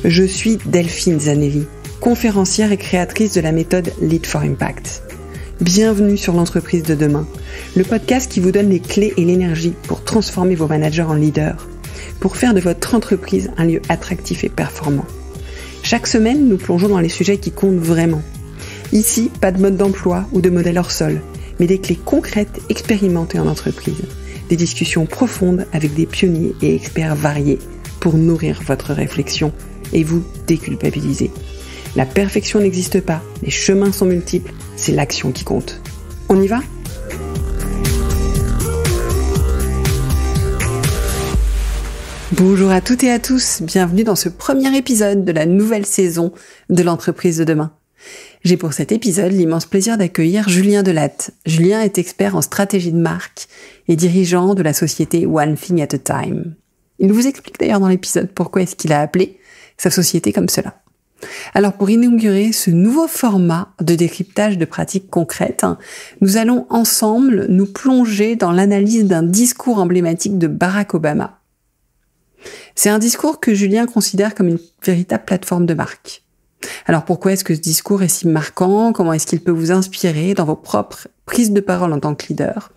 Je suis Delphine Zanelli, conférencière et créatrice de la méthode Lead for Impact. Bienvenue sur l'entreprise de demain, le podcast qui vous donne les clés et l'énergie pour transformer vos managers en leaders, pour faire de votre entreprise un lieu attractif et performant. Chaque semaine, nous plongeons dans les sujets qui comptent vraiment. Ici, pas de mode d'emploi ou de modèle hors sol, mais des clés concrètes expérimentées en entreprise. Des discussions profondes avec des pionniers et experts variés pour nourrir votre réflexion et vous déculpabiliser. La perfection n'existe pas, les chemins sont multiples, c'est l'action qui compte. On y va ? Bonjour à toutes et à tous, bienvenue dans ce premier épisode de la nouvelle saison de l'entreprise de demain. J'ai pour cet épisode l'immense plaisir d'accueillir Julien Delatte. Julien est expert en stratégie de marque et dirigeant de la société One Thing at a Time. Il vous explique d'ailleurs dans l'épisode pourquoi est-ce qu'il a appelé sa société comme cela. Alors pour inaugurer ce nouveau format de décryptage de pratiques concrètes, nous allons ensemble nous plonger dans l'analyse d'un discours emblématique de Barack Obama. C'est un discours que Julien considère comme une véritable plateforme de marque. Alors pourquoi est-ce que ce discours est si marquant ? Comment est-ce qu'il peut vous inspirer dans vos propres prises de parole en tant que leader ?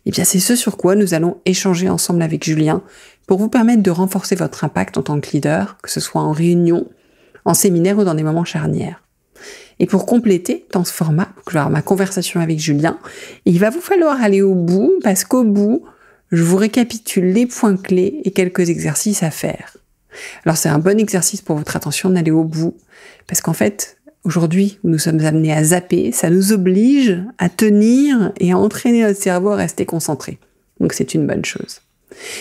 Eh bien c'est ce sur quoi nous allons échanger ensemble avec Julien pour vous permettre de renforcer votre impact en tant que leader, que ce soit en réunion, en séminaire ou dans des moments charnières. Et pour compléter dans ce format, ma conversation avec Julien, il va vous falloir aller au bout parce qu'au bout, je vous récapitule les points clés et quelques exercices à faire. Alors c'est un bon exercice pour votre attention d'aller au bout, parce qu'en fait, aujourd'hui, où nous sommes amenés à zapper, ça nous oblige à tenir et à entraîner notre cerveau à rester concentré. Donc c'est une bonne chose.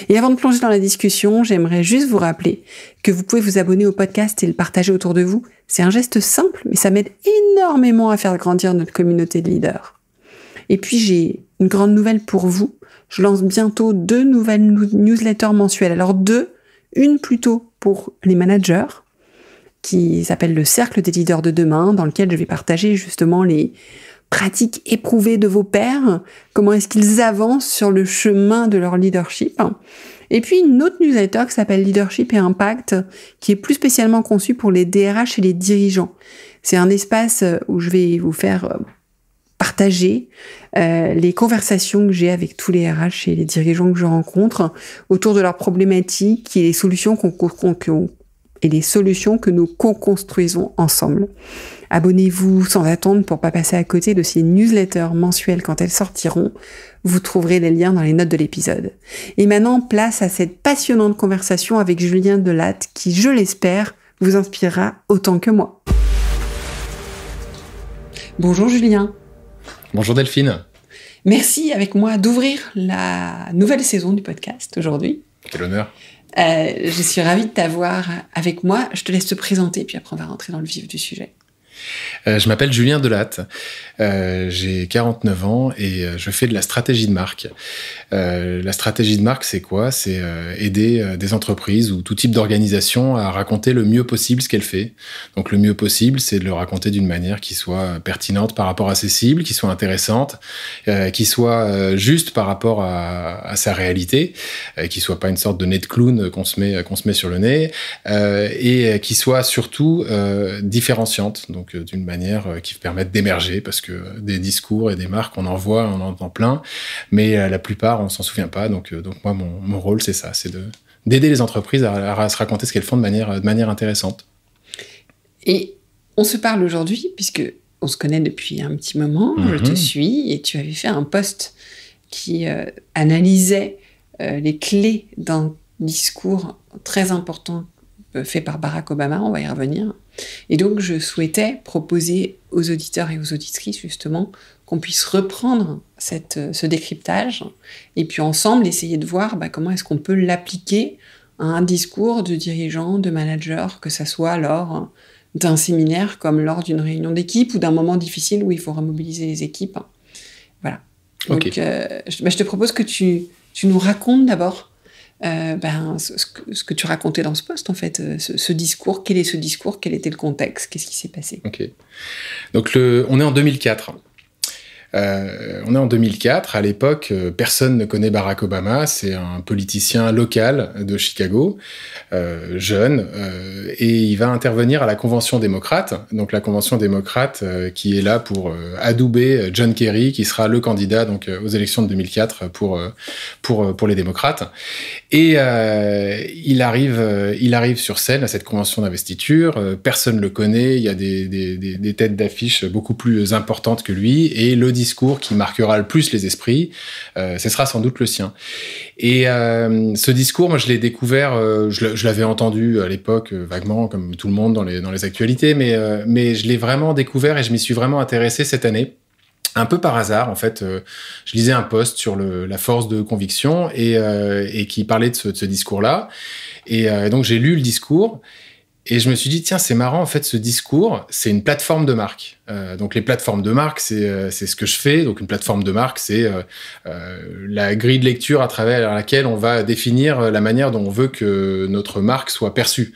Et avant de plonger dans la discussion, j'aimerais juste vous rappeler que vous pouvez vous abonner au podcast et le partager autour de vous. C'est un geste simple, mais ça m'aide énormément à faire grandir notre communauté de leaders. Et puis j'ai une grande nouvelle pour vous. Je lance bientôt 2 nouvelles newsletters mensuelles. Alors 2, une plutôt pour les managers, qui s'appelle le Cercle des leaders de demain, dans lequel je vais partager justement les pratiques éprouvées de vos pairs, comment est-ce qu'ils avancent sur le chemin de leur leadership. Et puis une autre newsletter qui s'appelle Leadership et Impact, qui est plus spécialement conçue pour les DRH et les dirigeants. C'est un espace où je vais vous faire partager les conversations que j'ai avec tous les RH et les dirigeants que je rencontre autour de leurs problématiques et les solutions que nous co-construisons ensemble. Abonnez-vous sans attendre pour pas passer à côté de ces newsletters mensuelles quand elles sortiront. Vous trouverez les liens dans les notes de l'épisode. Et maintenant, place à cette passionnante conversation avec Julien Delatte qui, je l'espère, vous inspirera autant que moi. Bonjour Julien. Bonjour Delphine. Merci avec moi d'ouvrir la nouvelle saison du podcast aujourd'hui. Quel honneur. Je suis ravie de t'avoir avec moi. Je te laisse te présenter, puis après on va rentrer dans le vif du sujet. Je m'appelle Julien Delatte, j'ai 49 ans et je fais de la stratégie de marque. La stratégie de marque, c'est quoi ? C'est aider des entreprises ou tout type d'organisation à raconter le mieux possible ce qu'elle fait. Donc le mieux possible, c'est de le raconter d'une manière qui soit pertinente par rapport à ses cibles, qui soit intéressante, qui soit juste par rapport à sa réalité, qui soit pas une sorte de nez de clown qu'on se met sur le nez, et qui soit surtout différenciante. Donc d'une manière qui permette d'émerger, parce que des discours et des marques, on en voit, on en entend plein, mais la plupart, on s'en souvient pas. Donc moi, mon rôle, c'est ça, c'est d'aider les entreprises à se raconter ce qu'elles font de manière intéressante. Et on se parle aujourd'hui, puisque on se connaît depuis un petit moment, je te suis, et tu avais fait un post qui analysait les clés d'un discours très important fait par Barack Obama, on va y revenir. Et donc, je souhaitais proposer aux auditeurs et aux auditrices, justement, qu'on puisse reprendre ce décryptage et puis ensemble essayer de voir comment est-ce qu'on peut l'appliquer à un discours de dirigeant, de manager, que ça soit lors d'un séminaire comme lors d'une réunion d'équipe ou d'un moment difficile où il faut remobiliser les équipes. Voilà. Donc, je te propose que tu nous racontes d'abord ce que tu racontais dans ce post, en fait, ce discours. Quel est ce discours ? Quel était le contexte ? Qu'est-ce qui s'est passé ? Ok. Donc, on est en 2004. On est en 2004. À l'époque, personne ne connaît Barack Obama. C'est un politicien local de Chicago, jeune, et il va intervenir à la Convention démocrate. Donc la Convention démocrate qui est là pour adouber John Kerry, qui sera le candidat donc aux élections de 2004 pour les démocrates. Et il arrive sur scène à cette convention d'investiture. Personne le connaît. Il y a des têtes d'affiche beaucoup plus importantes que lui. Et le discours qui marquera le plus les esprits, ce sera sans doute le sien. Et ce discours, moi, je l'ai découvert. Je l'avais entendu à l'époque vaguement, comme tout le monde dans les actualités, mais je l'ai vraiment découvert et je m'y suis vraiment intéressé cette année. Un peu par hasard, en fait, je lisais un post sur la force de conviction et qui parlait de ce discours-là. Et donc, j'ai lu le discours et je me suis dit, tiens, c'est marrant, en fait, ce discours, c'est une plateforme de marque. Donc, les plateformes de marque, c'est ce que je fais. Donc, une plateforme de marque, c'est la grille de lecture à travers laquelle on va définir la manière dont on veut que notre marque soit perçue.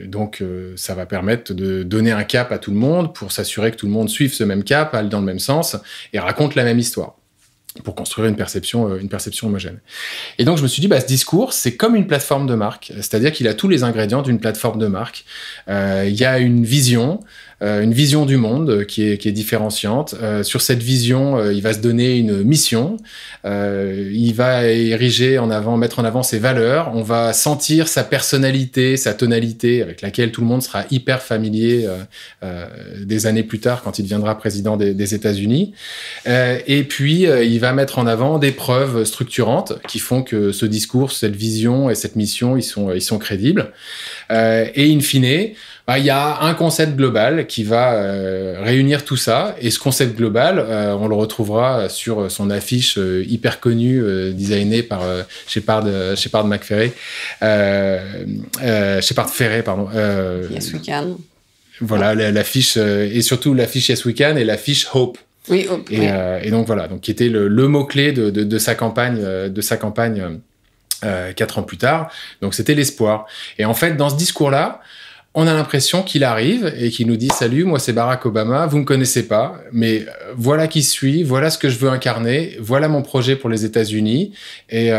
Donc, ça va permettre de donner un cap à tout le monde pour s'assurer que tout le monde suive ce même cap, aille dans le même sens et raconte la même histoire pour construire une perception homogène. Et donc, je me suis dit, ce discours, c'est comme une plateforme de marque, c'est-à-dire qu'il a tous les ingrédients d'une plateforme de marque. Il y a une vision du monde qui est différenciante. Sur cette vision, il va se donner une mission. Il va mettre en avant ses valeurs. On va sentir sa personnalité, sa tonalité, avec laquelle tout le monde sera hyper familier des années plus tard quand il deviendra président des États-Unis. Et puis, il va mettre en avant des preuves structurantes qui font que ce discours, cette vision et cette mission, ils sont crédibles. Et in fine, il y a un concept global qui va réunir tout ça. Et ce concept global, on le retrouvera sur son affiche hyper connue, designée par Shepard Fairey, pardon. Yes, we can. Voilà, l'affiche, et surtout l'affiche Yes, we can et l'affiche Hope. Oui, Hope. Et donc voilà, donc qui était le mot-clé de sa campagne, 4 ans plus tard. Donc c'était l'espoir. Et en fait, dans ce discours-là, on a l'impression qu'il arrive et qu'il nous dit « Salut, moi c'est Barack Obama, vous me connaissez pas, mais voilà qui je suis, voilà ce que je veux incarner, voilà mon projet pour les États-Unis et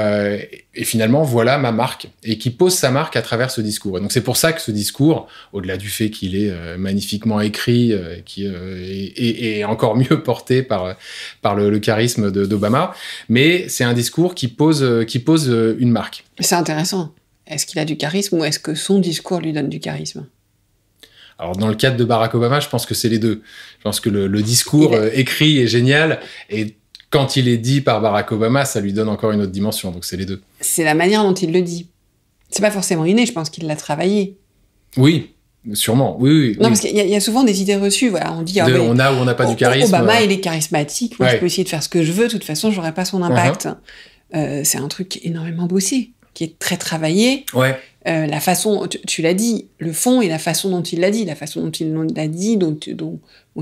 finalement voilà ma marque » et qui pose sa marque à travers ce discours. Et donc c'est pour ça que ce discours, au-delà du fait qu'il est magnifiquement écrit, qui est encore mieux porté par le charisme d'Obama, mais c'est un discours qui pose une marque. C'est intéressant. Est-ce qu'il a du charisme ou est-ce que son discours lui donne du charisme ? Alors, dans le cadre de Barack Obama, je pense que c'est les deux. Je pense que le discours écrit est génial et quand il est dit par Barack Obama, ça lui donne encore une autre dimension. Donc, c'est les deux. C'est la manière dont il le dit. C'est pas forcément inné, je pense qu'il l'a travaillé. Oui, sûrement. Oui. Non, parce qu'il y a souvent des idées reçues. Voilà, on dit on a ou on n'a pas du charisme. Obama, il est charismatique. Moi, je peux essayer de faire ce que je veux. De toute façon, j'aurai pas son impact. C'est un truc énormément bossé, qui est très travaillé. Ouais. La façon, tu l'as dit, le fond et la façon dont il l'a dit, dont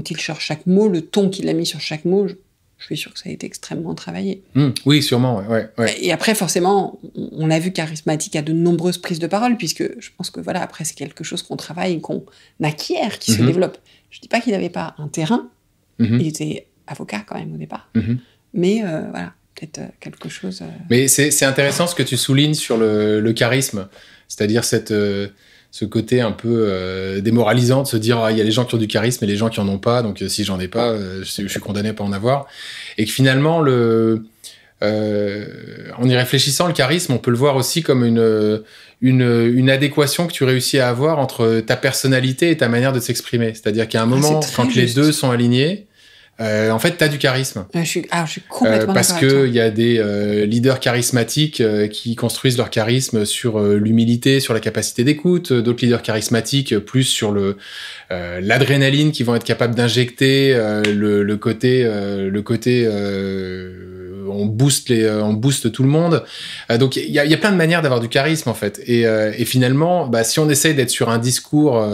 il cherche chaque mot, le ton qu'il a mis sur chaque mot, je suis sûr que ça a été extrêmement travaillé. Oui, sûrement, ouais. Et après, forcément, on l'a vu charismatique à de nombreuses prises de parole, puisque je pense que voilà, après, c'est quelque chose qu'on travaille, qu'on acquiert, qui se développe. Je dis pas qu'il n'avait pas un terrain, il était avocat quand même au départ, mais voilà. Peut-être quelque chose... Mais c'est intéressant ce que tu soulignes sur le charisme, c'est-à-dire ce côté un peu démoralisant de se dire il y a les gens qui ont du charisme et les gens qui en ont pas, donc si j'en ai pas, je suis condamné à pas en avoir. Et que finalement, en y réfléchissant, le charisme, on peut le voir aussi comme une adéquation que tu réussis à avoir entre ta personnalité et ta manière de s'exprimer. C'est-à-dire qu'à un moment, quand les deux sont alignés, en fait, t'as du charisme. Je suis complètement parce que il y a des leaders charismatiques qui construisent leur charisme sur l'humilité, sur la capacité d'écoute. D'autres leaders charismatiques plus sur l'adrénaline qu'ils vont être capables d'injecter, le côté on booste tout le monde. Donc il y a plein de manières d'avoir du charisme en fait. Et finalement, si on essaye d'être sur un discours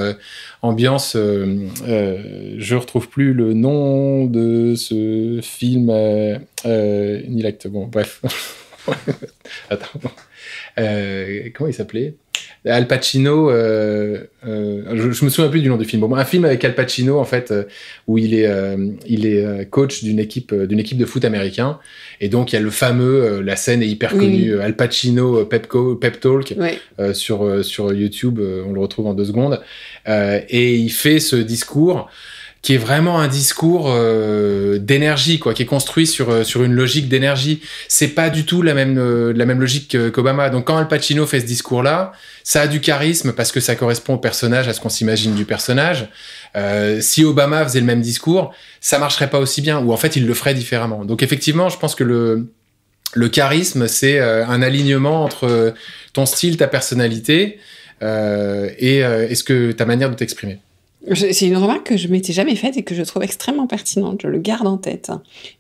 ambiance, je retrouve plus le nom de ce film ni l'acte. Bon, bref. Attends. Comment il s'appelait ? Al Pacino, je me souviens plus du nom du film. Bon, un film avec Al Pacino en fait, où il est coach d'une équipe de foot américain, et donc il y a le fameux, la scène est hyper connue, Al Pacino Pep Talk sur YouTube, on le retrouve en 2 secondes, et il fait ce discours qui est vraiment un discours d'énergie, quoi, qui est construit sur une logique d'énergie. C'est pas du tout la même logique qu'Obama. Donc quand Al Pacino fait ce discours-là, ça a du charisme parce que ça correspond au personnage, à ce qu'on s'imagine du personnage. Si Obama faisait le même discours, ça marcherait pas aussi bien, ou en fait il le ferait différemment. Donc effectivement, je pense que le charisme, c'est un alignement entre ton style, ta personnalité et ta manière de t'exprimer. C'est une remarque que je m'étais jamais faite et que je trouve extrêmement pertinente. Je le garde en tête.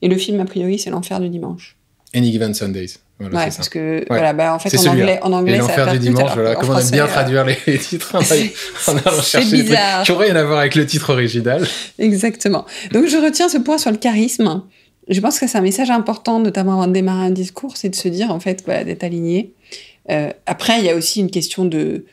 Et le film, a priori, c'est L'Enfer du dimanche. Any Given Sundays. Voilà, ouais, parce que en fait, en anglais, et L'Enfer du dimanche, voilà, comme on aime bien traduire les titres en allant chercher des trucs qui n'ont rien à voir avec le titre original. Exactement. Donc, je retiens ce point sur le charisme. Je pense que c'est un message important, notamment avant de démarrer un discours, c'est de se dire, en fait, d'être aligné. Après, il y a aussi une question de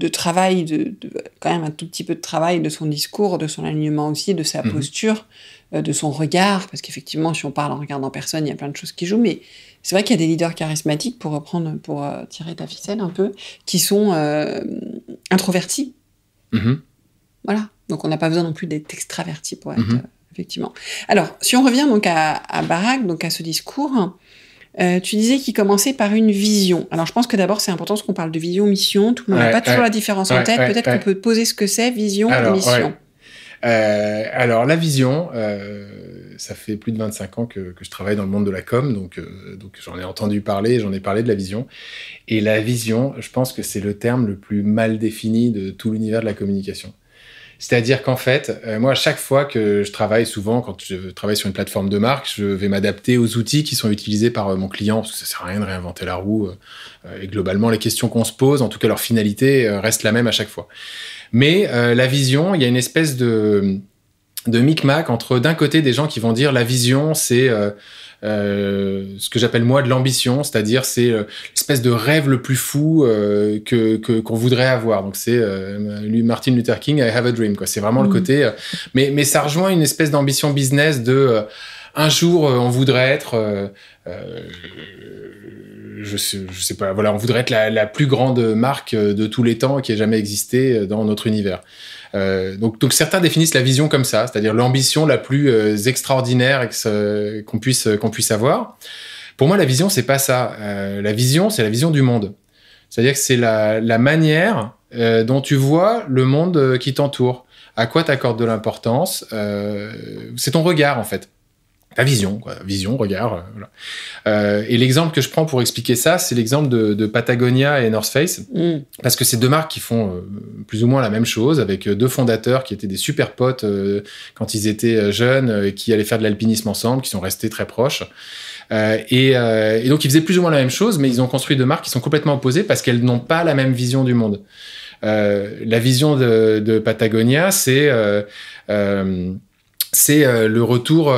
travail, quand même un tout petit peu de travail de son discours, de son alignement aussi, de sa posture, de son regard, parce qu'effectivement, si on parle en regardant personne, il y a plein de choses qui jouent, mais c'est vrai qu'il y a des leaders charismatiques, pour tirer ta ficelle un peu, qui sont introvertis. Voilà. Donc on n'a pas besoin non plus d'être extraverti pour être, effectivement. Alors, si on revient donc à Barack, donc à ce discours, tu disais qu'il commençait par une vision. Alors, je pense que d'abord, c'est important parce qu'on parle de vision, mission. Tout le monde n'a pas toujours la différence en tête. Peut-être qu'on peut poser ce que c'est, vision et mission. Alors, la vision, ça fait plus de 25 ans que je travaille dans le monde de la com, donc j'en ai entendu parler, j'en ai parlé de la vision. Et la vision, je pense que c'est le terme le plus mal défini de tout l'univers de la communication. C'est-à-dire qu'en fait, moi, à chaque fois que je travaille, souvent, quand je travaille sur une plateforme de marque, je vais m'adapter aux outils qui sont utilisés par mon client, parce que ça sert à rien de réinventer la roue. Et globalement, les questions qu'on se pose, en tout cas leur finalité, reste la même à chaque fois. Mais la vision, il y a une espèce de micmac entre, d'un côté, des gens qui vont dire la vision, c'est ce que j'appelle moi de l'ambition, c'est-à-dire c'est l'espèce de rêve le plus fou qu'on voudrait avoir. Donc c'est Martin Luther King, I have a dream, quoi. C'est vraiment le côté, mais ça rejoint une espèce d'ambition business de un jour on voudrait être je sais pas, voilà, on voudrait être la plus grande marque de tous les temps qui ait jamais existé dans notre univers. Donc certains définissent la vision comme ça, c'est-à-dire l'ambition la plus extraordinaire qu'on puisse avoir. Pour moi, la vision, c'est pas ça. La vision, c'est la vision du monde. C'est-à-dire que c'est la manière dont tu vois le monde qui t'entoure. À quoi t'accordes de l'importance. C'est ton regard, en fait. Ta vision, quoi. Vision, regard, voilà. Et l'exemple que je prends pour expliquer ça, c'est l'exemple de Patagonia et North Face, parce que c'est 2 marques qui font plus ou moins la même chose, avec 2 fondateurs qui étaient des super potes quand ils étaient jeunes, qui allaient faire de l'alpinisme ensemble, qui sont restés très proches. Et donc ils faisaient plus ou moins la même chose, mais ils ont construit 2 marques qui sont complètement opposées parce qu'elles n'ont pas la même vision du monde. La vision de Patagonia, c'est le retour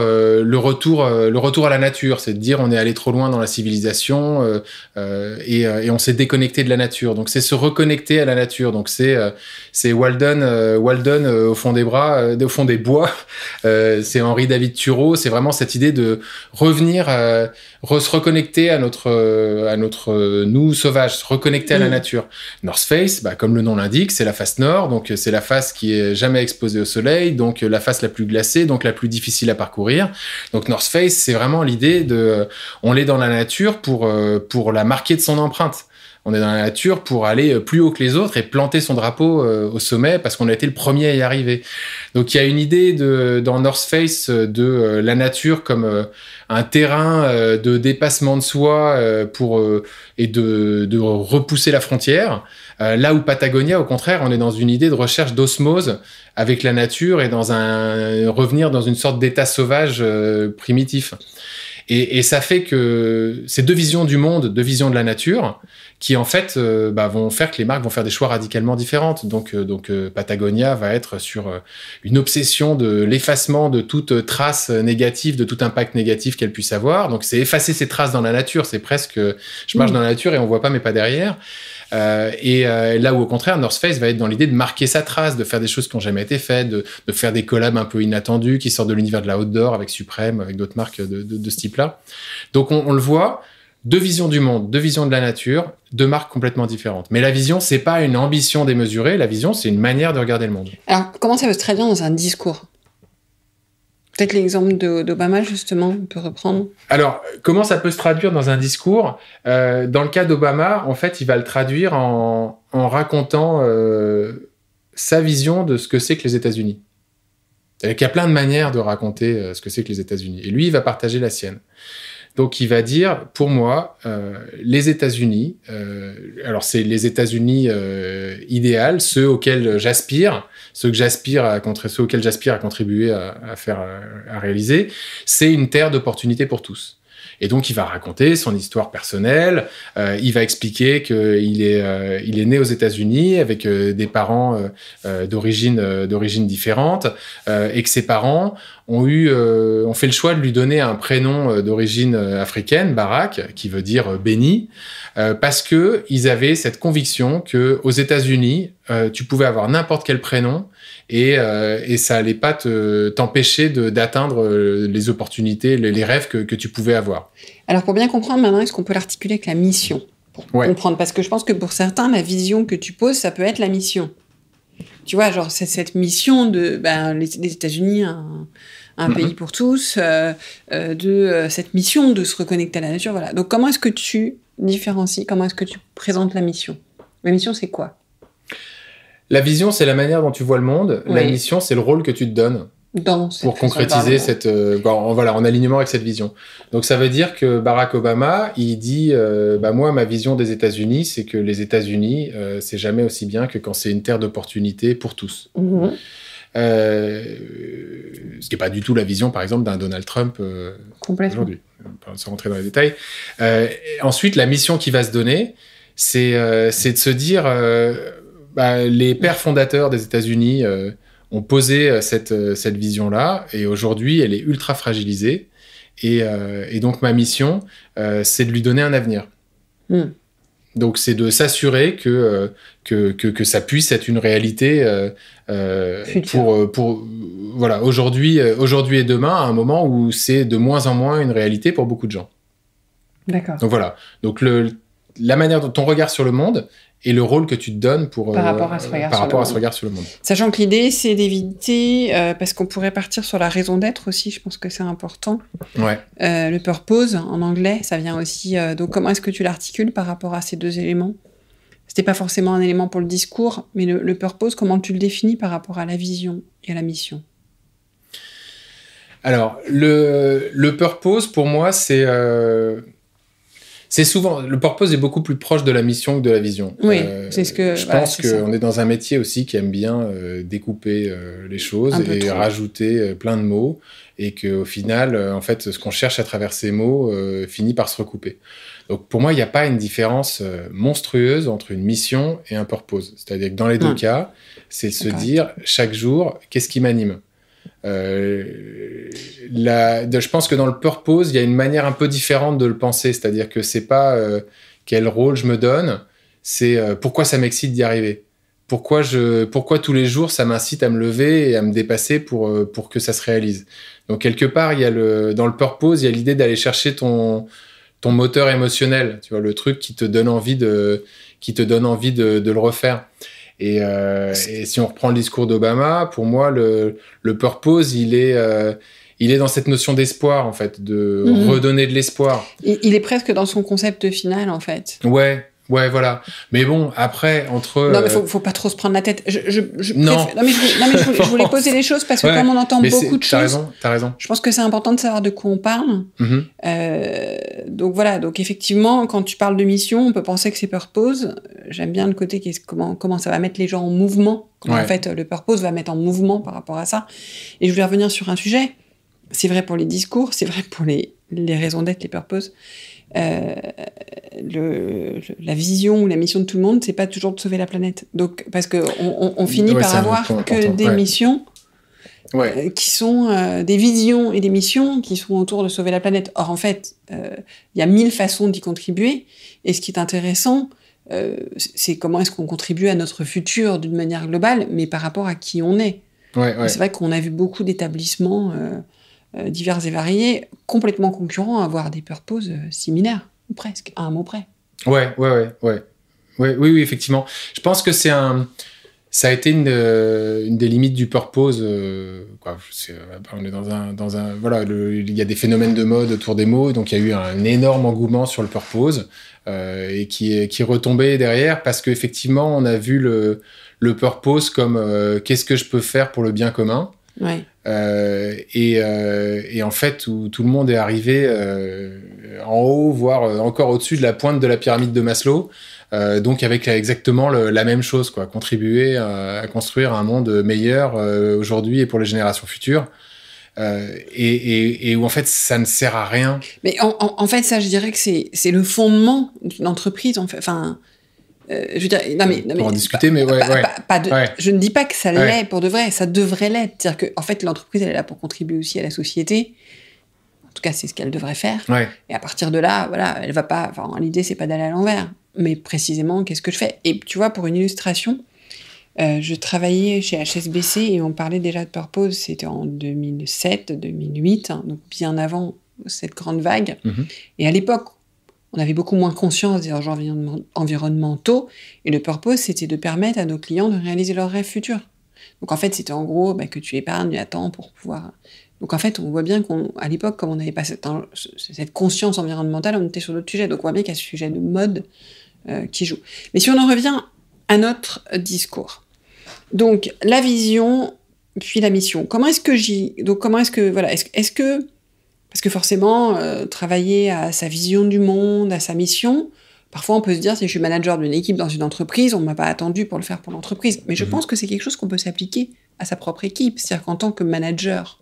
à la nature, c'est de dire on est allé trop loin dans la civilisation et on s'est déconnecté de la nature. Donc c'est se reconnecter à la nature. Donc c'est Walden au fond des bois. C'est Henri David Thoreau. C'est vraiment cette idée de revenir, se reconnecter à notre nous sauvage, se reconnecter à la nature. North Face, comme le nom l'indique, c'est la face nord. Donc c'est la face qui est jamais exposée au soleil. Donc la face la plus glacée, donc la plus difficile à parcourir. Donc North Face, c'est vraiment l'idée on est dans la nature pour la marquer de son empreinte. On est dans la nature pour aller plus haut que les autres et planter son drapeau au sommet parce qu'on a été le premier à y arriver. Donc il y a une idée dans North Face de la nature comme un terrain de dépassement de soi et de repousser la frontière. Là où Patagonia, au contraire, on est dans une idée de recherche d'osmose avec la nature et revenir dans une sorte d'état sauvage primitif. Et ça fait que ces 2 visions du monde, 2 visions de la nature, qui en fait vont faire que les marques vont faire des choix radicalement différentes. Donc Patagonia va être sur une obsession de l'effacement de toute trace négative, de tout impact négatif qu'elle puisse avoir. Donc c'est effacer ces traces dans la nature. C'est presque, je marche dans la nature et on voit pas mes pas derrière. Là où au contraire, North Face va être dans l'idée de marquer sa trace, de faire des choses qui n'ont jamais été faites, de faire des collabs un peu inattendus qui sortent de l'univers de la outdoor avec Supreme, avec d'autres marques de ce type-là. Donc on le voit, 2 visions du monde, 2 visions de la nature, 2 marques complètement différentes. Mais la vision, c'est pas une ambition démesurée, la vision, c'est une manière de regarder le monde. Alors, comment ça peut se traduire dans un discours ? Peut-être l'exemple d'Obama, justement, on peut reprendre. Alors, comment ça peut se traduire dans un discours ? Dans le cas d'Obama, en fait, il va le traduire en racontant sa vision de ce que c'est que les États-Unis. Il y a plein de manières de raconter ce que c'est que les États-Unis. Et lui, il va partager la sienne. Donc, il va dire, pour moi, les États-Unis, alors c'est les États-Unis idéales, ceux auxquels j'aspire, ceux auxquels j'aspire à contribuer à réaliser, c'est une terre d'opportunités pour tous. Et donc, il va raconter son histoire personnelle. Il va expliquer qu'il est né aux États-Unis avec des parents d'origine différente et que ses parents ont fait le choix de lui donner un prénom d'origine africaine, Barack, qui veut dire béni, parce que ils avaient cette conviction que aux États-Unis, tu pouvais avoir n'importe quel prénom et ça allait pas t'empêcher d'atteindre les opportunités, les rêves que tu pouvais avoir. Alors pour bien comprendre maintenant, est-ce qu'on peut l'articuler avec la mission pour comprendre ? Parce que je pense que pour certains, la vision que tu poses, ça peut être la mission. Tu vois, genre c'est cette mission de les États-Unis, un pays pour tous, cette mission de se reconnecter à la nature. Voilà. Donc comment est-ce que tu différencies, comment est-ce que tu présentes la mission ? La mission, c'est quoi ? La vision, c'est la manière dont tu vois le monde. Oui. La mission, c'est le rôle que tu te donnes pour concrétiser en alignement avec cette vision. Donc, ça veut dire que Barack Obama, il dit moi, ma vision des États-Unis, c'est que les États-Unis, c'est jamais aussi bien que quand c'est une terre d'opportunités pour tous. Mm-hmm. Ce qui n'est pas du tout la vision, par exemple, d'un Donald Trump aujourd'hui. Sans rentrer dans les détails. Ensuite, la mission qu'il va se donner, c'est de se dire... les pères fondateurs des États-Unis ont posé cette vision-là, et aujourd'hui, elle est ultra fragilisée. Et donc, ma mission, c'est de lui donner un avenir. Mm. Donc, c'est de s'assurer que ça puisse être une réalité pour aujourd'hui et demain, à un moment où c'est de moins en moins une réalité pour beaucoup de gens. D'accord. Donc, voilà. Donc, la manière dont ton regard sur le monde et le rôle que tu te donnes par rapport à ce regard sur le monde. Sachant que l'idée, c'est d'éviter, parce qu'on pourrait partir sur la raison d'être aussi, je pense que c'est important. Ouais. Le purpose, en anglais, ça vient aussi... donc, comment est-ce que tu l'articules par rapport à ces 2 éléments ? C'était pas forcément un élément pour le discours, mais le purpose, comment tu le définis par rapport à la vision et à la mission ? Alors, le purpose, pour moi, c'est souvent... Le purpose est beaucoup plus proche de la mission que de la vision. Oui, c'est ce que... Je pense qu'on est dans un métier aussi qui aime bien découper les choses et rajouter plein de mots, et qu'au final, en fait, ce qu'on cherche à travers ces mots finit par se recouper. Donc, pour moi, il n'y a pas une différence monstrueuse entre une mission et un purpose. C'est-à-dire que dans les 2 cas, c'est de se dire, chaque jour, qu'est-ce qui m'anime ? Je pense que dans le purpose, il y a une manière un peu différente de le penser, c'est-à-dire que c'est pas quel rôle je me donne, c'est pourquoi ça m'excite d'y arriver, pourquoi tous les jours ça m'incite à me lever et à me dépasser pour que ça se réalise. Donc quelque part, dans le purpose, il y a l'idée d'aller chercher ton moteur émotionnel, tu vois, le truc qui te donne envie de le refaire. Et si on reprend le discours d'Obama, pour moi, le purpose, il est dans cette notion d'espoir, en fait, de redonner de l'espoir. Il est presque dans son concept final, en fait. Ouais, voilà. Mais bon, après, entre... Non, mais faut pas trop se prendre la tête. Je voulais poser les choses parce que comme on entend beaucoup de choses... T'as raison. Je pense que c'est important de savoir de quoi on parle. Mm-hmm. Donc voilà, donc effectivement, quand tu parles de mission, on peut penser que c'est purpose. J'aime bien le côté comment ça va mettre les gens en mouvement. En fait, le purpose va mettre en mouvement par rapport à ça. Et je voulais revenir sur un sujet. C'est vrai pour les discours, c'est vrai pour les raisons d'être, les purposes. La vision ou la mission de tout le monde, c'est pas toujours de sauver la planète. Donc, parce qu'on finit par avoir que des missions qui sont des visions et des missions qui sont autour de sauver la planète. Or, en fait, il y a 1000 façons d'y contribuer. Et ce qui est intéressant, c'est comment est-ce qu'on contribue à notre futur d'une manière globale, mais par rapport à qui on est. Ouais. C'est vrai qu'on a vu beaucoup d'établissements divers et variés, complètement concurrents, avoir des purposes similaires, ou presque, à un mot près. Ouais. Oui, effectivement. Je pense que ça a été une des limites du purpose. On est voilà, il y a des phénomènes de mode autour des mots, donc il y a eu un énorme engouement sur le purpose et qui retombait derrière parce qu'effectivement, on a vu le purpose comme qu'est-ce que je peux faire pour le bien commun. Ouais. Et en fait, où tout le monde est arrivé en haut, voire encore au-dessus de la pointe de la pyramide de Maslow. Donc avec exactement la même chose, quoi, contribuer à construire un monde meilleur aujourd'hui et pour les générations futures, et où en fait ça ne sert à rien. Mais en fait, ça, je dirais que c'est le fondement d'une entreprise. Je veux dire, non mais pour en discuter, mais ouais. Je ne dis pas que ça l'est pour de vrai, ça devrait l'être. C'est-à-dire que en fait, l'entreprise, elle est là pour contribuer aussi à la société. En tout cas, c'est ce qu'elle devrait faire. Ouais. Et à partir de là, voilà, elle va pas. Enfin, l'idée, c'est pas d'aller à l'envers. Mais précisément, qu'est-ce que je fais ? Et tu vois, pour une illustration, je travaillais chez HSBC et on parlait déjà de purpose, c'était en 2007, 2008, hein, donc bien avant cette grande vague. Mm-hmm. Et à l'époque, on avait beaucoup moins conscience des enjeux environnementaux, et le purpose, c'était de permettre à nos clients de réaliser leurs rêves futurs. Donc en fait, c'était en gros que tu épargnes à temps pour pouvoir... Donc en fait, on voit bien qu'à l'époque, comme on n'avait pas cette conscience environnementale, on était sur d'autres sujets. Donc on voit bien qu'il y a ce sujet de mode qui joue. Mais si on en revient à notre discours. Donc la vision, puis la mission. Est-ce que... Parce que forcément, travailler à sa vision du monde, à sa mission, parfois on peut se dire, si je suis manager d'une équipe dans une entreprise, on ne m'a pas attendu pour le faire pour l'entreprise. Mais je pense que c'est quelque chose qu'on peut s'appliquer à sa propre équipe. C'est-à-dire qu'en tant que manager,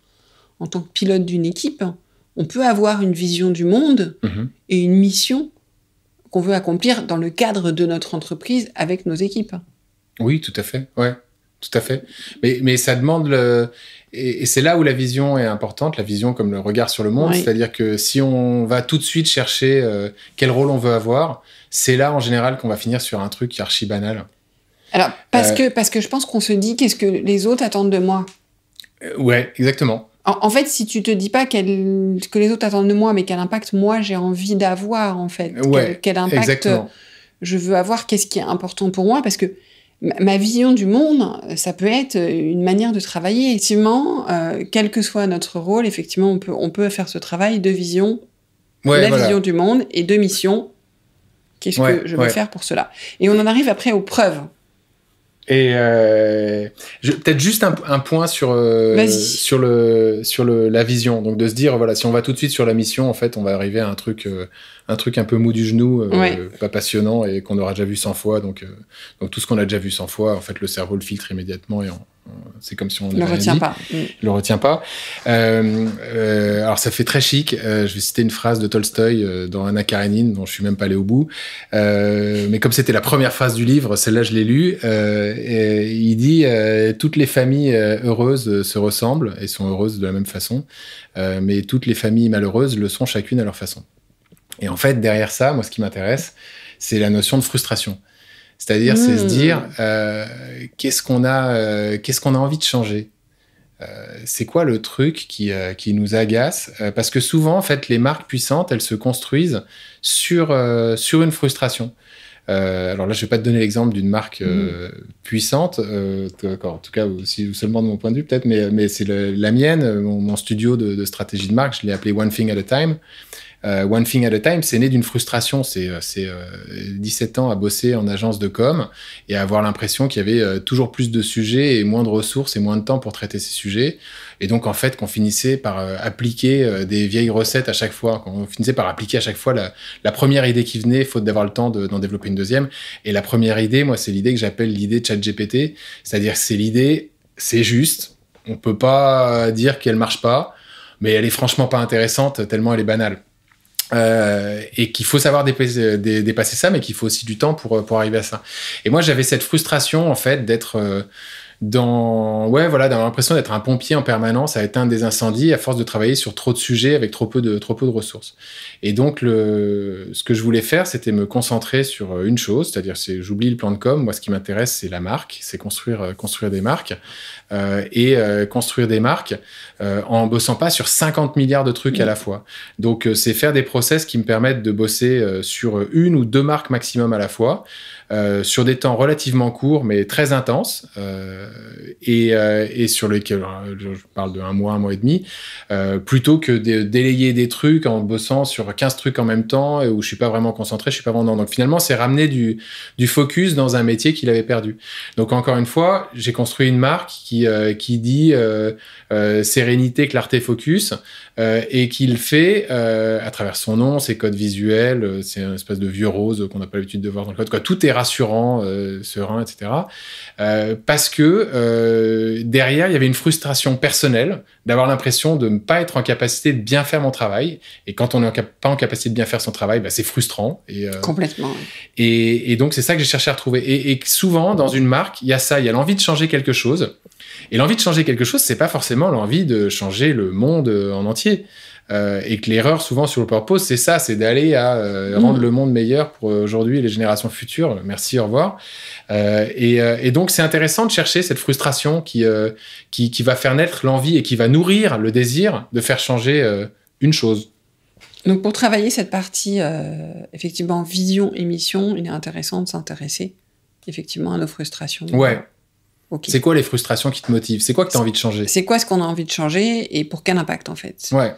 en tant que pilote d'une équipe, on peut avoir une vision du monde et une mission qu'on veut accomplir dans le cadre de notre entreprise avec nos équipes. Oui, tout à fait. Ouais, tout à fait. Mais ça demande et c'est là où la vision est importante, la vision comme le regard sur le monde. Oui. C'est-à-dire que si on va tout de suite chercher quel rôle on veut avoir, c'est là en général qu'on va finir sur un truc qui est archi banal. Alors, parce que je pense qu'on se dit qu'est-ce que les autres attendent de moi. Ouais, exactement. En fait, si tu te dis pas que les autres attendent de moi, mais quel impact moi j'ai envie d'avoir, en fait. Ouais, quel impact exactement. Je veux avoir, qu'est-ce qui est important pour moi, parce que ma vision du monde, ça peut être une manière de travailler. Effectivement, quel que soit notre rôle, effectivement, on peut faire ce travail de vision, vision du monde, et de mission. Qu'est-ce que je veux faire pour cela ? Et on en arrive après aux preuves. Et peut-être juste un point sur la vision. Donc de se dire, voilà, si on va tout de suite sur la mission, en fait, on va arriver à un truc un peu mou du genou, pas passionnant et qu'on aura déjà vu 100 fois. Donc tout ce qu'on a déjà vu 100 fois, en fait, le cerveau le filtre immédiatement et c'est comme si on ne le retient pas. Le retient pas. Alors ça fait très chic. Je vais citer une phrase de Tolstoï dans Anna Karénine, dont je suis même pas allé au bout. Mais comme c'était la première phrase du livre, celle-là je l'ai lue. Et il dit toutes les familles heureuses se ressemblent et sont heureuses de la même façon, mais toutes les familles malheureuses le sont chacune à leur façon. Et en fait, derrière ça, moi, ce qui m'intéresse, c'est la notion de frustration. C'est-à-dire, c'est se dire, qu'est-ce qu'on a envie de changer ? C'est quoi le truc qui nous agace ? Parce que souvent, en fait, les marques puissantes, elles se construisent sur une frustration. Alors là, je vais pas te donner l'exemple d'une marque puissante, en tout cas aussi seulement de mon point de vue peut-être, mais c'est la mienne, mon studio de stratégie de marque, je l'ai appelé One Thing at a Time. One Thing at a Time, c'est né d'une frustration. C'est 17 ans à bosser en agence de com et à avoir l'impression qu'il y avait toujours plus de sujets et moins de ressources et moins de temps pour traiter ces sujets. Et donc, en fait, qu'on finissait par appliquer des vieilles recettes à chaque fois, qu'on finissait par appliquer à chaque fois la première idée qui venait, faute d'avoir le temps d'en développer une deuxième. Et la première idée, moi, c'est l'idée que j'appelle l'idée de ChatGPT. C'est-à-dire, c'est l'idée, c'est juste, on peut pas dire qu'elle marche pas, mais elle est franchement pas intéressante tellement elle est banale. Et qu'il faut savoir dépasser ça, mais qu'il faut aussi du temps pour arriver à ça. Et moi, j'avais cette frustration, en fait, d'être d'avoir l'impression d'être un pompier en permanence à éteindre des incendies à force de travailler sur trop de sujets avec trop peu de ressources. Et donc, ce que je voulais faire, c'était me concentrer sur une chose, c'est-à-dire, j'oublie le plan de com. Moi, ce qui m'intéresse, c'est la marque, c'est construire des marques. Construire des marques en bossant pas sur 50 milliards de trucs à la fois. Donc, c'est faire des process qui me permettent de bosser sur 1 ou 2 marques maximum à la fois, sur des temps relativement courts, mais très intenses, et sur lesquels, je parle de 1 mois et demi, plutôt que de délayer des trucs en bossant sur 15 trucs en même temps, où je suis pas vraiment concentré, je suis pas vraiment... Donc finalement, c'est ramener du focus dans un métier qu'il avait perdu. Donc encore une fois, j'ai construit une marque qui dit sérénité, clarté, focus, et qu'il fait à travers son nom, ses codes visuels, c'est une espèce de vieux rose qu'on n'a pas l'habitude de voir dans le code, quoi. Tout est rassurant, serein, etc. Parce que derrière, il y avait une frustration personnelle d'avoir l'impression de ne pas être en capacité de bien faire mon travail. Et quand on n'est pas en capacité de bien faire son travail, c'est frustrant. Complètement. Et donc, c'est ça que j'ai cherché à retrouver. Et souvent, dans une marque, il y a ça, il y a l'envie de changer quelque chose. Et l'envie de changer quelque chose, c'est pas forcément l'envie de changer le monde en entier. Et que l'erreur, souvent, sur le purpose, c'est ça, c'est d'aller à rendre le monde meilleur pour aujourd'hui et les générations futures. Merci, au revoir. Et donc, c'est intéressant de chercher cette frustration qui va faire naître l'envie et qui va nourrir le désir de faire changer une chose. Donc, pour travailler cette partie, effectivement, vision et mission, il est intéressant de s'intéresser, effectivement, à nos frustrations. Ouais. Okay. C'est quoi les frustrations qui te motivent? C'est quoi que tu as envie de changer? C'est quoi ce qu'on a envie de changer et pour quel impact, en fait? Ouais.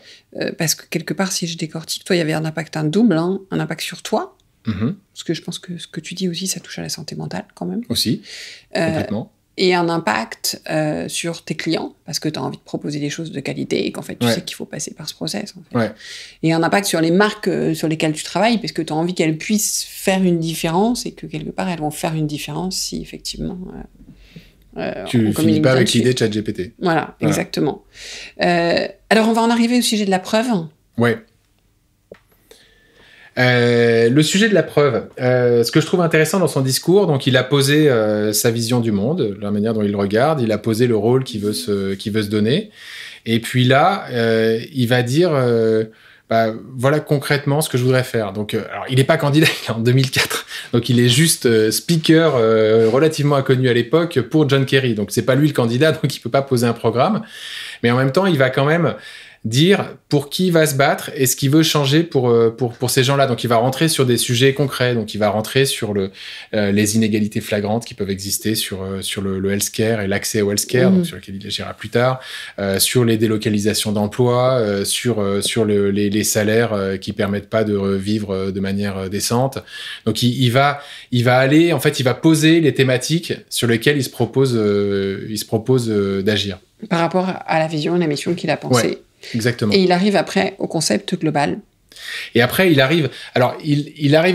Parce que quelque part, si je décortique, toi, il y avait un impact, un double, un impact sur toi. Parce que je pense que ce que tu dis aussi, ça touche à la santé mentale, quand même. Aussi, complètement. Et un impact sur tes clients, parce que tu as envie de proposer des choses de qualité et qu'en fait, tu sais qu'il faut passer par ce process. En fait. Ouais. Et un impact sur les marques sur lesquelles tu travailles, parce que tu as envie qu'elles puissent faire une différence et que quelque part, elles vont faire une différence si effectivement... tu finis pas avec l'idée de ChatGPT. Voilà, exactement. Alors, on va en arriver au sujet de la preuve. Ouais. Le sujet de la preuve, ce que je trouve intéressant dans son discours, donc il a posé sa vision du monde, la manière dont il le regarde, il a posé le rôle qu'il veut se donner, et puis là, il va dire, voilà concrètement ce que je voudrais faire. Donc, alors, il n'est pas candidat en 2004, donc il est juste speaker relativement inconnu à l'époque pour John Kerry, donc c'est pas lui le candidat, donc il peut pas poser un programme, mais en même temps, il va quand même dire pour qui il va se battre et ce qu'il veut changer pour ces gens-là. Donc, il va rentrer sur des sujets concrets. Donc, il va rentrer sur les inégalités flagrantes qui peuvent exister sur le healthcare et l'accès au healthcare, donc sur lequel il agira plus tard, sur les délocalisations d'emplois, sur les salaires qui permettent pas de vivre de manière décente. Donc, il va aller, en fait, il va poser les thématiques sur lesquelles il se propose d'agir. Par rapport à la vision et la mission qu'il a pensée. Ouais. Exactement. Et il arrive après au concept global. Et après, il arrive